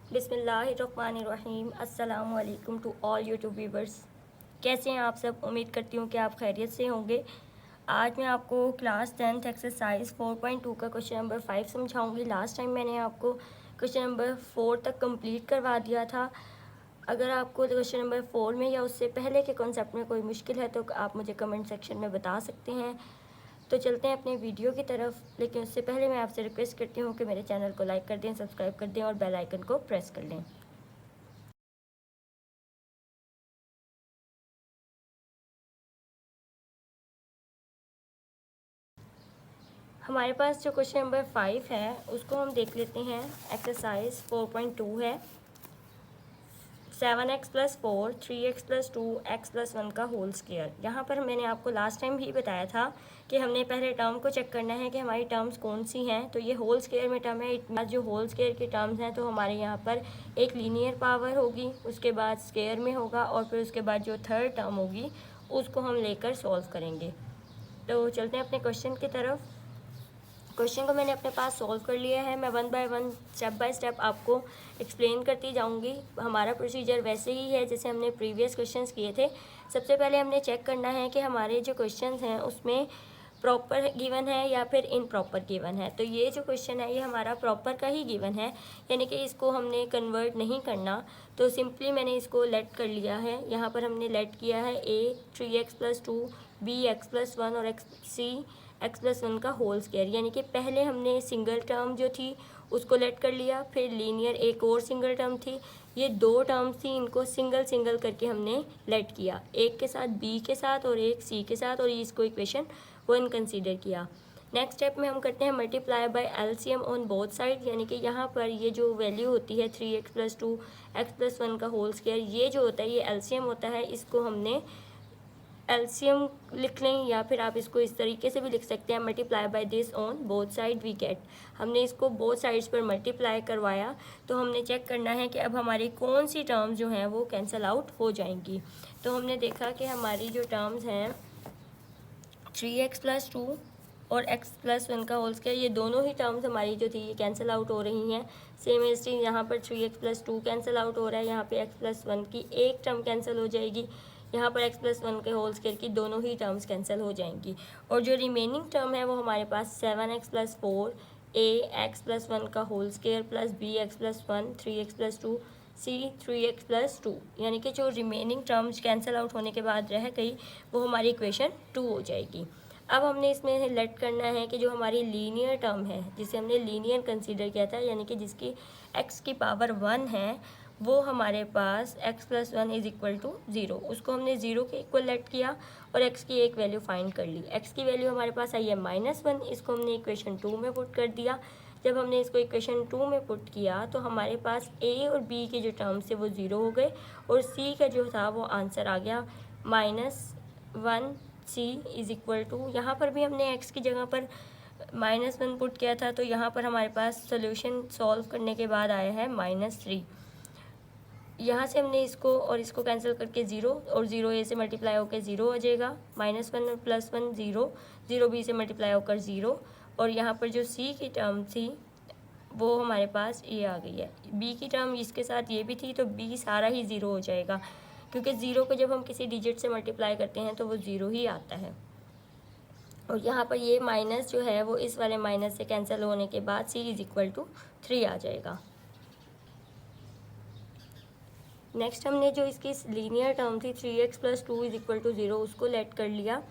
बिस्मिल्लाहिर्रहमानिर्रहीम। अस्सलामु अलैकुम टू ऑल यूट्यूब व्यूवर्स। कैसे हैं आप सब? उम्मीद करती हूँ कि आप खैरियत से होंगे। आज मैं आपको क्लास 10th एक्सरसाइज 4.2 का क्वेश्चन नंबर 5 समझाऊंगी। लास्ट टाइम मैंने आपको क्वेश्चन नंबर 4 तक कंप्लीट करवा दिया था। अगर आपको क्वेश्चन नंबर 4 में या उससे पहले के कॉन्सेप्ट में कोई मुश्किल है तो आप मुझे कमेंट सेक्शन में बता सकते हैं। तो चलते हैं अपने वीडियो की तरफ, लेकिन उससे पहले मैं आपसे रिक्वेस्ट करती हूँ कि मेरे चैनल को लाइक कर दें, सब्सक्राइब कर दें और बेल आइकन को प्रेस कर लें। हमारे पास जो क्वेश्चन नंबर 5 है उसको हम देख लेते हैं। एक्सरसाइज 4.2 है। 7x + 4 3x + 2 x + 1 का होल स्क्वायर। यहाँ पर मैंने आपको लास्ट टाइम भी बताया था कि हमने पहले टर्म को चेक करना है कि हमारी टर्म्स कौन सी हैं। तो ये होल स्क्वायर में टर्म है। जो होल स्क्वायर की टर्म्स हैं तो हमारे यहाँ पर एक लीनियर पावर होगी, उसके बाद स्क्वायर में होगा और फिर उसके बाद जो थर्ड टर्म होगी उसको हम लेकर सॉल्व करेंगे। तो चलते हैं अपने क्वेश्चन की तरफ। क्वेश्चन को मैंने अपने पास सॉल्व कर लिया है। मैं one by one step by step आपको एक्सप्लेन करती जाऊंगी। हमारा प्रोसीजर वैसे ही है जैसे हमने प्रीवियस क्वेश्चंस किए थे। सबसे पहले हमने चेक करना है कि हमारे जो क्वेश्चंस हैं उसमें प्रॉपर गिवन है या फिर इनप्रॉपर गिवन है। तो ये जो क्वेश्चन है ये हमारा प्रॉपर का ही गिवन है, यानी कि इसको हमने कन्वर्ट नहीं करना। तो सिंपली मैंने इसको लेट कर लिया है। यहाँ पर हमने लेट किया है a 3x + 2 b x + 1 और c x + 1 का होल स्क्वायर। यानी कि पहले हमने सिंगल टर्म जो थी उसको लेट कर लिया, फिर लीनियर एक और सिंगल टर्म थी, ये दो टर्म्स थी, इनको सिंगल सिंगल करके हमने लेट किया, एक के साथ b के साथ और एक c के साथ, और इसको इक्वेशन 1 कंसीडर किया। नेक्स्ट स्टेप में हम करते हैं multiply bye LCM on both side. यानी कि यहाँ पर ये जो वैल्यू होती है 3x + 2 x + 1 का होल स्क्वायर, ये जो होता है ये एलसीएम होता है। इसको हमने एलसीएम लिख लें या फिर आप इसको इस तरीके से भी लिख सकते हैं, multiply by this on both side we get. हमने इसको बोथ साइड्स पर मल्टीप्लाई करवाया तो हमने चेक करना है कि अब हमारी कौन सी टर्म्स जो हैं वो कैंसिल आउट हो जाएंगी। तो हमने देखा कि हमारी जो टर्म्स हैं 3x + 2 और x + 1 का होल स्क्वायर, ये दोनों ही टर्म्स हमारी जो थी ये कैंसिल आउट हो रही हैं। सेम एज यहाँ पर 3x + 2 कैंसिल आउट हो रहा है, यहाँ पे x + 1 की एक टर्म कैंसिल हो जाएगी, यहाँ पर x + 1 के होल स्क्वायर की दोनों ही टर्म्स कैंसिल हो जाएंगी। और जो रिमेनिंग टर्म है वो हमारे पास 7x + 4 a x + 1 का whole square plus b x + 1 3x + 2 c 3x + 2, यानी कि जो रिमेनिंग टर्म्स कैंसिल आउट होने के बाद रह गई वो हमारी इक्वेशन 2 हो जाएगी। अब हमने इसमें लेट करना है कि जो हमारी लीनियर टर्म है जिसे हमने लीनियर कंसीडर किया था, यानी कि जिसकी x की पावर 1 है, वो हमारे पास x + 1 = 0, उसको हमने 0 के इक्वल लेट किया और x की एक वैल्यू फाइंड कर ली। x की वैल्यू हमारे पास आई है -1, इसको हमने इक्वेशन 2 में पुट कर दिया। जब हमने इसको इक्वेशन 2 में पुट किया तो हमारे पास a और b के जो टर्म्स थे वो 0 हो गए और c का जो था वो आंसर आ गया -1c = यहाँ पर भी हमने x की जगह पर -1 पुट किया था, तो यहाँ पर हमारे पास सोल्यूशन सॉल्व करने के बाद आया है -3। यहाँ से हमने इसको और इसको कैंसिल करके 0 और 0 a से मल्टीप्लाई होकर 0 हो जाएगा, -1 और +1 0, 0 b से मल्टीप्लाई होकर 0, और यहाँ पर जो c की टर्म थी वो हमारे पास ये आ गई है। b की टर्म इसके साथ ये भी थी तो b सारा ही 0 हो जाएगा, क्योंकि 0 को जब हम किसी डिजिट से मल्टीप्लाई करते हैं तो वो 0 ही आता है। और यहाँ पर ये माइनस जो है वो इस वाले माइनस से कैंसिल होने के बाद c = 3 आ जाएगा। नेक्स्ट हमने जो इसकी लीनियर टर्म थी 3x + 2 = 0, उसको लेट कर लिया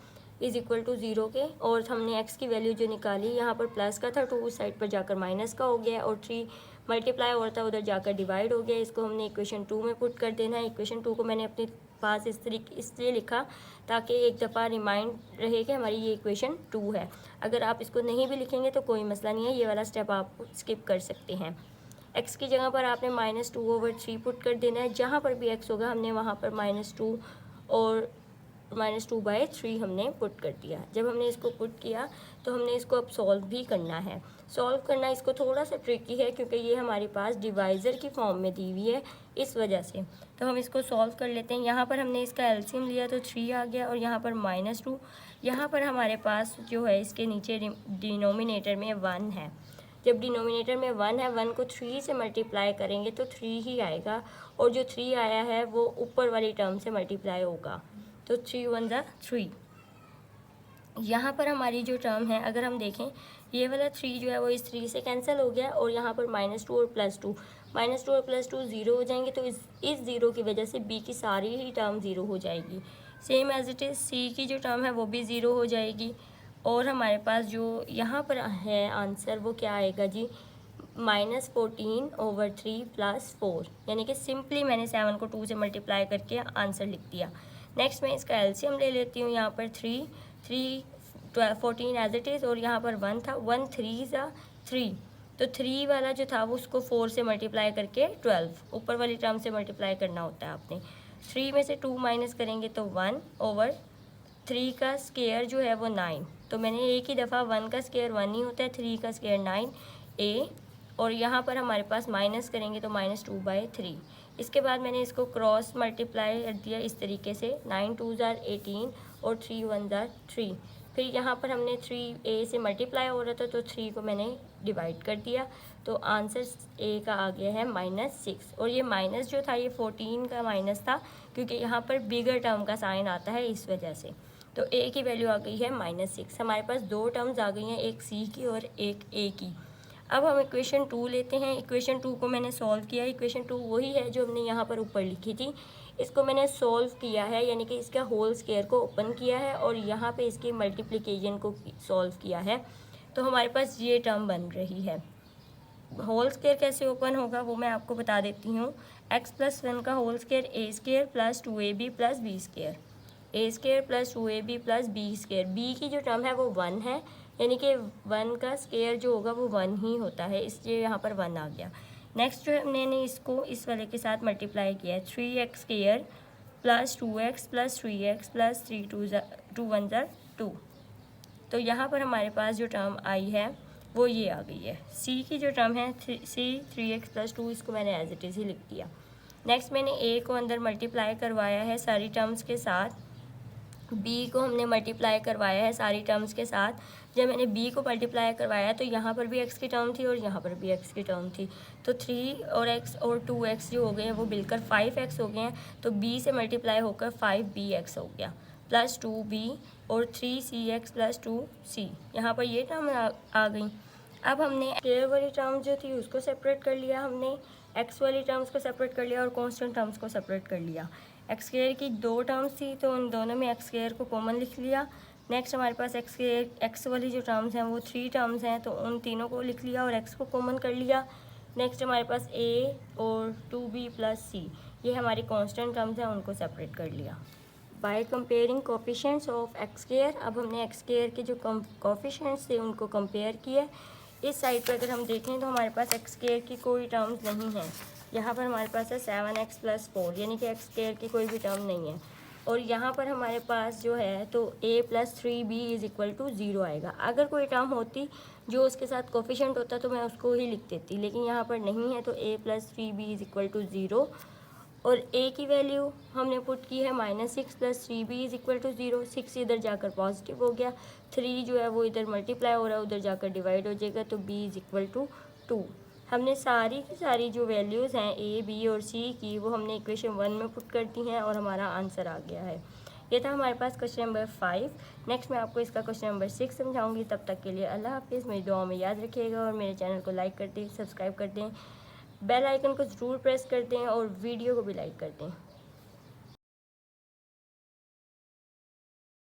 =0 के, और हमने x की वैल्यू जो निकाली, यहाँ पर प्लस का था तो उस साइड पर जाकर माइनस का हो गया और 3 मल्टीप्लाई हो रहा था उधर जाकर डिवाइड हो गया। इसको हमने इक्वेशन 2 में पुट कर देना है। इक्वेशन 2 को मैंने अपने पास इस तरीके इसलिए लिखा ताकि एक दफ़ा रिमाइंड रहे कि हमारी ये इक्वेशन 2 है। अगर आप इसको नहीं भी लिखेंगे तो कोई मसला नहीं है, ये वाला स्टेप आप स्किप कर सकते हैं। x की जगह पर आपने -2/3 पुट कर देना है। जहाँ पर भी x होगा हमने वहाँ पर -2 और -2/3 हमने पुट कर दिया। जब हमने इसको पुट किया तो हमने इसको अब सॉल्व भी करना है। सॉल्व करना इसको थोड़ा सा ट्रिकी है क्योंकि ये हमारे पास डिवाइज़र की फॉर्म में दी हुई है, इस वजह से। तो हम इसको सॉल्व कर लेते हैं। यहाँ पर हमने इसका एलसीएम लिया तो 3 आ गया और यहाँ पर -2, यहाँ पर हमारे पास जो है इसके नीचे डिनोमिनेटर में 1 है। जब डिनोमिनेटर में 1 है, 1 को 3 से मल्टीप्लाई करेंगे तो 3 ही आएगा, और जो 3 आया है वो ऊपर वाली टर्म से मल्टीप्लाई होगा, तो 3 1 ज़ा 3। यहाँ पर हमारी जो टर्म है, अगर हम देखें ये वाला 3 जो है वो इस 3 से कैंसिल हो गया, और यहाँ पर -2 और +2, -2 और +2 ज़ीरो हो जाएंगे, तो इस ज़ीरो की वजह से बी की सारी ही टर्म ज़ीरो हो जाएगी। Same as it is C की जो टर्म है वो भी ज़ीरो हो जाएगी, और हमारे पास जो यहाँ पर है आंसर वो क्या आएगा जी, -14/3 + 4, यानी कि सिंपली मैंने 7 को 2 से मल्टीप्लाई करके आंसर लिख दिया। नेक्स्ट मैं इसका एलसीएम ले लेती हूँ, यहाँ पर 3 14 एज इट इज़, और यहाँ पर 1 था, 1 3 ज़ा 3, तो 3 वाला जो था वो उसको 4 से मल्टीप्लाई करके 12 ऊपर वाली टर्म से मल्टीप्लाई करना होता है आपने। 3 में से 2 माइनस करेंगे तो 1/3 का स्क्वायर जो है वो 9, तो मैंने एक ही दफ़ा 1 का स्क्वायर 1 ही होता है, 3 का स्क्वायर 9 a, और यहाँ पर हमारे पास माइनस करेंगे तो -2/3। इसके बाद मैंने इसको क्रॉस मल्टीप्लाई कर दिया इस तरीके से, 9 2 ज़ा 18 और 3 1 ज़ा 3। फिर यहाँ पर हमने 3a से मल्टीप्लाई हो रहा था तो 3 को मैंने डिवाइड कर दिया, तो आंसर a का आ गया है -6। और ये माइनस जो था ये 14 का माइनस था, क्योंकि यहाँ पर बिगर टर्म का साइन आता है इस वजह से, तो a की वैल्यू आ गई है -6। हमारे पास दो टर्म्स आ गई हैं, एक c की और एक a की। अब हम इक्वेशन 2 लेते हैं। इक्वेशन 2 को मैंने सॉल्व किया। इक्वेशन 2 वही है जो हमने यहाँ पर ऊपर लिखी थी, इसको मैंने सॉल्व किया है, यानी कि इसका होल स्क्वायर को ओपन किया है और यहाँ पे इसकी मल्टीप्लिकेशन को सॉल्व किया है, तो हमारे पास ये टर्म बन रही है। होल स्क्वायर कैसे ओपन होगा वो मैं आपको बता देती हूँ। x+1 का whole square a² + 2ab + b², a² + 2ab + b²। b की जो टर्म है वो 1 है, यानी कि 1 का स्क्वायर जो होगा वो 1 ही होता है, इसलिए यहाँ पर 1 आ गया। नेक्स्ट जो है मैंने इसको इस वाले के साथ मल्टीप्लाई किया है, 3x² + 2x + 3x + 3 2 1 ज़ा 2, तो यहाँ पर हमारे पास जो टर्म आई है वो ये आ गई है। c की जो टर्म है c 3x + 2, इसको मैंने एज इट इज़ ही लिख दिया। नेक्स्ट मैंने a को अंदर मल्टीप्लाई करवाया है सारी टर्म्स के साथ, b को हमने मल्टीप्लाई करवाया है सारी टर्म्स के साथ। जब मैंने b को मल्टीप्लाई करवाया तो यहाँ पर भी x की टर्म थी और यहाँ पर भी x की टर्म थी, तो 3 और x और 2x जो हो गए हैं वो मिलकर 5x हो गए हैं, तो b से मल्टीप्लाई होकर 5bx हो गया, + 2b और 3cx + 2c, यहाँ पर ये टर्म आ गई। अब हमने स्क्वायर वाली टर्म जो थी उसको सेपरेट कर लिया, हमने x वाली टर्म्स को सेपरेट कर लिया और कांस्टेंट टर्म्स को सेपरेट कर लिया। x² की दो टर्म्स थी तो उन दोनों में x² को कॉमन लिख लिया। नेक्स्ट हमारे पास x वाली जो टर्म्स हैं वो 3 टर्म्स हैं, तो उन तीनों को लिख लिया और x को कॉमन कर लिया। नेक्स्ट हमारे पास a और 2b + c, ये हमारी कांस्टेंट टर्म्स हैं, उनको सेपरेट कर लिया। By comparing coefficients of x², अब हमने x² के जो कोफिशिएंट्स थे उनको कंपेयर किया। इस साइड पर अगर हम देखें तो हमारे पास x² की कोई टर्म्स नहीं है, यहाँ पर हमारे पास है 7x + 4, यानी कि x² की कोई भी टर्म नहीं है। और यहाँ पर हमारे पास जो है तो a + 3b = 0 आएगा। अगर कोई टर्म होती जो उसके साथ कोफिशिएंट होता तो मैं उसको ही लिख देती, लेकिन यहाँ पर नहीं है, तो a + 3b = 0। और a की वैल्यू हमने पुट की है -6 + 3b = 0। 6 इधर जाकर पॉजिटिव हो गया, 3 जो है वो इधर मल्टीप्लाई हो रहा है, उधर जाकर डिवाइड हो जाएगा, तो b = 2। हमने सारी की सारी जो वैल्यूज़ हैं a, b और c की, वो हमने इक्वेशन 1 में पुट कर दी हैं और हमारा आंसर आ गया है। ये था हमारे पास क्वेश्चन नंबर 5। नेक्स्ट मैं आपको इसका क्वेश्चन नंबर 6 समझाऊंगी। तब तक के लिए अल्लाह हाफिज़। मेरी दुआ में याद रखिएगा और मेरे चैनल को लाइक कर दें, सब्सक्राइब कर दें, बेल आइकन को ज़रूर प्रेस कर दें और वीडियो को भी लाइक कर दें।